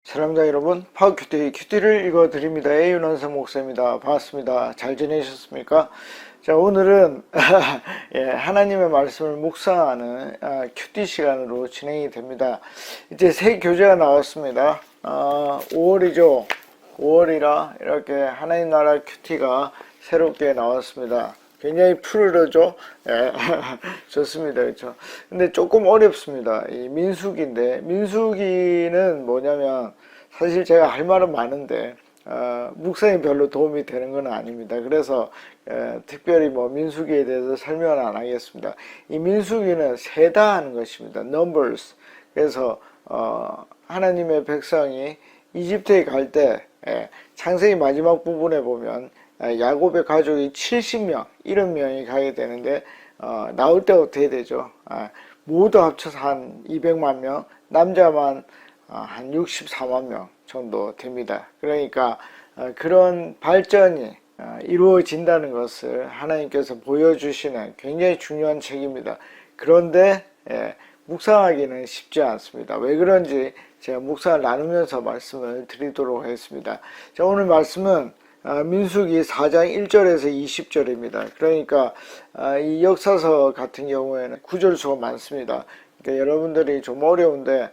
사랑합니다 여러분. 큐티를 읽어드립니다. A윤원석 목사입니다. 반갑습니다. 잘 지내셨습니까? 자, 오늘은 하나님의 말씀을 묵상하는 큐티 시간으로 진행이 됩니다. 이제 새 교재가 나왔습니다. 5월이죠. 5월이라 이렇게 하나님 나라 큐티가 새롭게 나왔습니다. 굉장히 푸르르죠. 좋습니다. 그렇죠. 근데 조금 어렵습니다. 이 민수기인데, 민수기는 뭐냐면 사실 제가 할 말은 많은데 묵상이 별로 도움이 되는 건 아닙니다. 그래서 특별히 뭐 민수기에 대해서 설명은 안 하겠습니다. 이 민수기는 세다 하는 것입니다. numbers. 그래서 하나님의 백성이 이집트에 갈 때 창세기 마지막 부분에 보면 야곱의 가족이 70명, 70명이 가게 되는데 나올 때 어떻게 되죠? 모두 합쳐서 한 200만 명, 남자만 한 64만 명 정도 됩니다. 그러니까 그런 발전이 이루어진다는 것을 하나님께서 보여주시는 굉장히 중요한 책입니다. 그런데 묵상하기는 쉽지 않습니다. 왜 그런지 제가 묵상을 나누면서 말씀을 드리도록 하겠습니다. 자, 오늘 말씀은 민수기 4장 1절에서 20절입니다. 그러니까 이 역사서 같은 경우에는 구절수가 많습니다. 그러니까 여러분들이 좀 어려운데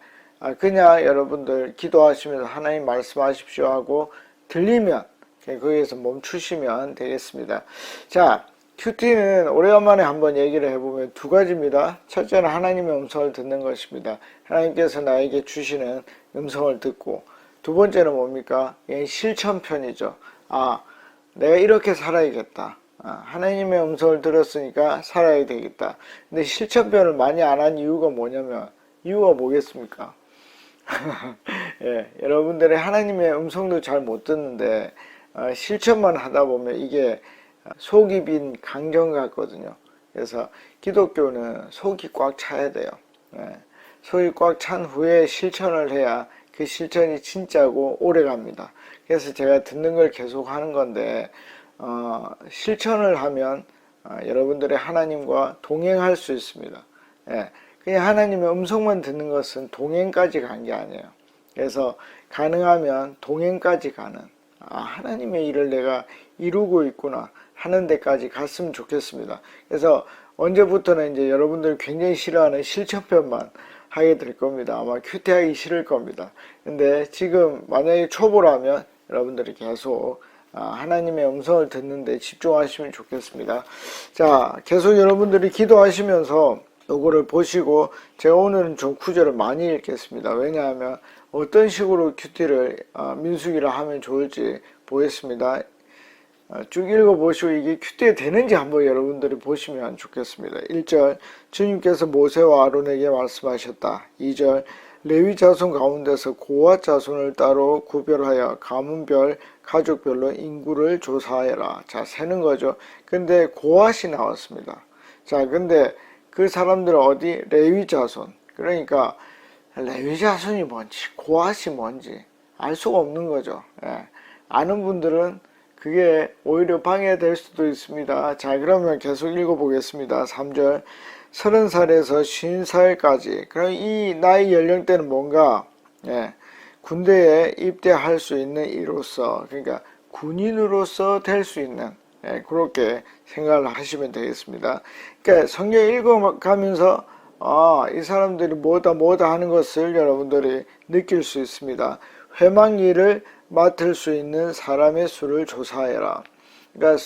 그냥 여러분들 기도하시면서 하나님 말씀하십시오 하고 들리면 거기에서 멈추시면 되겠습니다. 자, 큐티는 오래간만에 한번 얘기를 해보면 두 가지입니다. 첫째는 하나님의 음성을 듣는 것입니다. 하나님께서 나에게 주시는 음성을 듣고, 두 번째는 뭡니까? 실천편이죠. 내가 이렇게 살아야겠다. 하나님의 음성을 들었으니까 살아야 되겠다. 근데 실천편을 많이 안 한 이유가 뭐냐면, 이유가 뭐겠습니까? 여러분들이 하나님의 음성도 잘 못 듣는데 실천만 하다 보면 이게 속이 빈 강정 같거든요. 그래서 기독교는 속이 꽉 차야 돼요. 속이 꽉 찬 후에 실천을 해야 그 실천이 진짜고 오래 갑니다. 그래서 제가 듣는 걸 계속 하는 건데 실천을 하면 여러분들이 하나님과 동행할 수 있습니다. 그냥 하나님의 음성만 듣는 것은 동행까지 간 게 아니에요. 그래서 가능하면 동행까지 가는 하나님의 일을 내가 이루고 있구나 하는 데까지 갔으면 좋겠습니다. 그래서 언제부터는 이제 여러분들이 굉장히 싫어하는 실천편만 하게 될 겁니다. 아마 큐티하기 싫을 겁니다. 근데 지금 만약에 초보라면 여러분들이 계속 하나님의 음성을 듣는데 집중하시면 좋겠습니다. 자, 계속 여러분들이 기도하시면서 요거를 보시고 제가 오늘은 좀 구절을 많이 읽겠습니다. 왜냐하면 어떤 식으로 큐티를 민수기를 하면 좋을지 보겠습니다. 쭉 읽어보시고 이게 큐티에 되는지 한번 여러분들이 보시면 좋겠습니다. 1절 주님께서 모세와 아론에게 말씀하셨다. 2절 레위 자손 가운데서 고핫 자손을 따로 구별하여 가문별 가족별로 인구를 조사해라. 자, 세는 거죠. 근데 고핫이 나왔습니다. 자, 근데 그 사람들은 어디? 레위 자손. 그러니까 레위 자손이 뭔지 고핫이 뭔지 알 수가 없는 거죠. 아는 분들은 그게 오히려 방해될 수도 있습니다. 자, 그러면 계속 읽어보겠습니다. 3절 30살에서 50살까지. 그럼 이 나이 연령대는 뭔가 군대에 입대할 수 있는 이로서, 그러니까 군인으로서 될 수 있는 그렇게 생각을 하시면 되겠습니다. 그러니까 성경 읽어가면서 이 사람들이 뭐다 하는 것을 여러분들이 느낄 수 있습니다. 회망일을 맡을 수 있는 사람의 수를 조사해라. 그러니까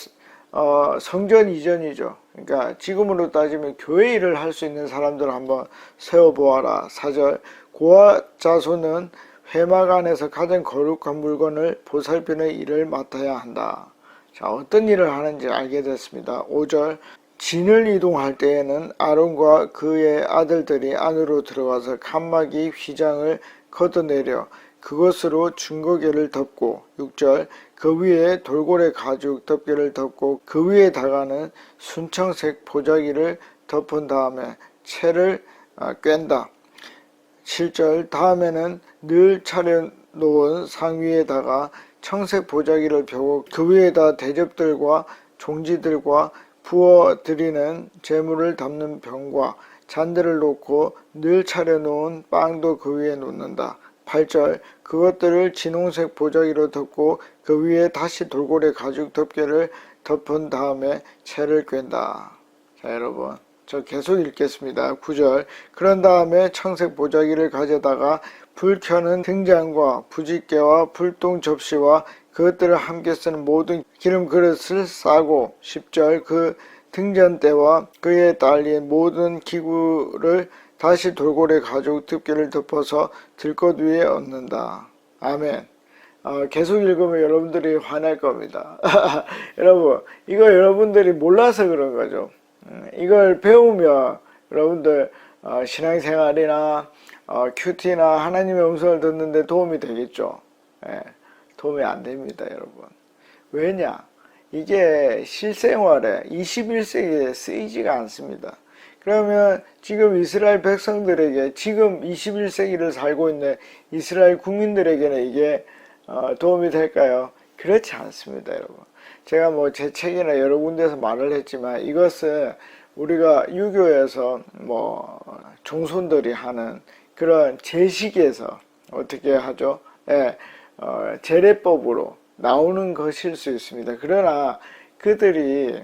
성전 이전이죠. 그러니까 지금으로 따지면 교회 일을 할 수 있는 사람들을 한번 세워보아라. 4절 고핫 자손은 회막 안에서 가장 거룩한 물건을 보살피는 일을 맡아야 한다. 자, 어떤 일을 하는지 알게 됐습니다. 5절 진을 이동할 때에는 아론과 그의 아들들이 안으로 들어가서 칸막이 휘장을 걷어내려 그것으로 증거궤를 덮고 6절 그 위에 돌고래 가죽 덮개를 덮고 그 위에다가는 순청색 보자기를 덮은 다음에 채를 꿰다. 7절 다음에는 늘 차려놓은 상위에다가 청색 보자기를 펴고 그 위에다 대접들과 종지들과 부어드리는 재물을 담는 병과 잔들을 놓고 늘 차려놓은 빵도 그 위에 놓는다. 8절 그것들을 진홍색 보자기로 덮고 그 위에 다시 돌고래 가죽 덮개를 덮은 다음에 채를 꿰다. 자 여러분 저 계속 읽겠습니다. 9절 그런 다음에 청색 보자기를 가져다가 불 켜는 등잔과 부짓개와 불똥 접시와 그것들을 함께 쓰는 모든 기름 그릇을 싸고 10절 그 등잔대와 그에 달린 모든 기구를 다시 돌고래 가죽 덮개를 덮어서 들것 위에 얹는다. 아멘. 계속 읽으면 여러분들이 화낼 겁니다. 여러분 이거 여러분들이 몰라서 그런 거죠. 이걸 배우면 여러분들 신앙생활이나 큐티나 하나님의 음성을 듣는데 도움이 되겠죠. 도움이 안 됩니다 여러분. 왜냐 이게 실생활에 21세기에 쓰이지가 않습니다. 그러면 지금 이스라엘 백성들에게 지금 21세기를 살고 있는 이스라엘 국민들에게는 이게 도움이 될까요? 그렇지 않습니다 여러분. 제가 뭐 제 책이나 여러 군데서 말을 했지만 이것은 우리가 유교에서 뭐 종손들이 하는 그런 제식에서 어떻게 하죠? 제례법으로 나오는 것일 수 있습니다. 그러나 그들이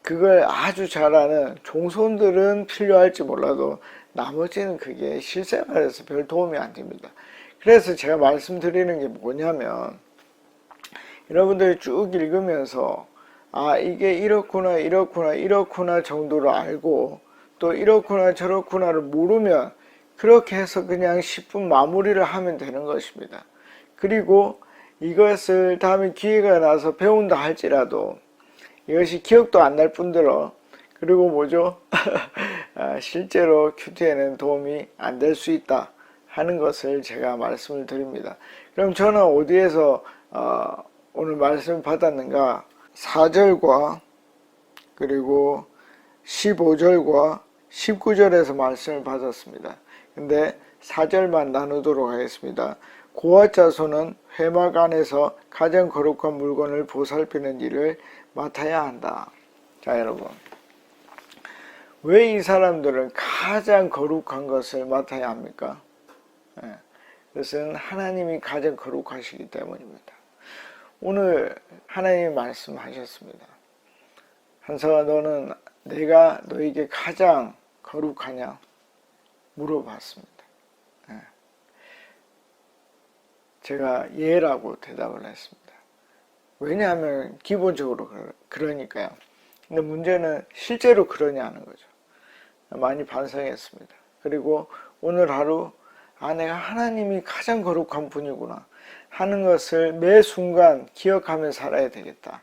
그걸 아주 잘하는 종손들은 필요할지 몰라도 나머지는 그게 실생활에서 별 도움이 안 됩니다. 그래서 제가 말씀드리는 게 뭐냐면 여러분들이 쭉 읽으면서 이게 이렇구나 이렇구나 이렇구나 정도로 알고 또 이렇구나 저렇구나를 모르면 그렇게 해서 그냥 10분 마무리를 하면 되는 것입니다. 그리고 이것을 다음에 기회가 나서 배운다 할지라도 이것이 기억도 안 날 뿐더러 그리고 뭐죠? 실제로 큐티에는 도움이 안 될 수 있다 하는 것을 제가 말씀을 드립니다. 그럼 저는 어디에서 오늘 말씀을 받았는가? 4절과 그리고 15절과 19절에서 말씀을 받았습니다. 근데 4절만 나누도록 하겠습니다. 고아 자손은 회막 안에서 가장 거룩한 물건을 보살피는 일을 맡아야 한다. 자 여러분 왜 이 사람들은 가장 거룩한 것을 맡아야 합니까? 그것은 하나님이 가장 거룩하시기 때문입니다. 오늘 하나님이 말씀하셨습니다. 한서가 너는 내가 너에게 가장 거룩하냐 물어봤습니다. 제가 예라고 대답을 했습니다. 왜냐하면 기본적으로 그러니까요. 근데 문제는 실제로 그러냐는 거죠. 많이 반성했습니다. 그리고 오늘 하루 내가 하나님이 가장 거룩한 분이구나 하는 것을 매 순간 기억하며 살아야 되겠다.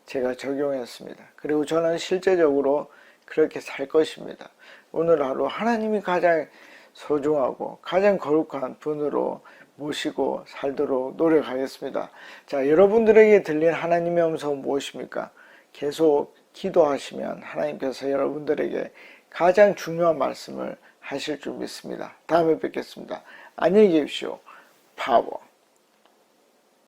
제가 적용했습니다. 그리고 저는 실제적으로 그렇게 살 것입니다. 오늘 하루 하나님이 가장 소중하고 가장 거룩한 분으로 모시고 살도록 노력하겠습니다. 자, 여러분들에게 들린 하나님의 음성은 무엇입니까? 계속 기도하시면 하나님께서 여러분들에게 가장 중요한 말씀을 하실 줄 믿습니다. 다음에 뵙겠습니다. 안녕히 계십시오. 파워.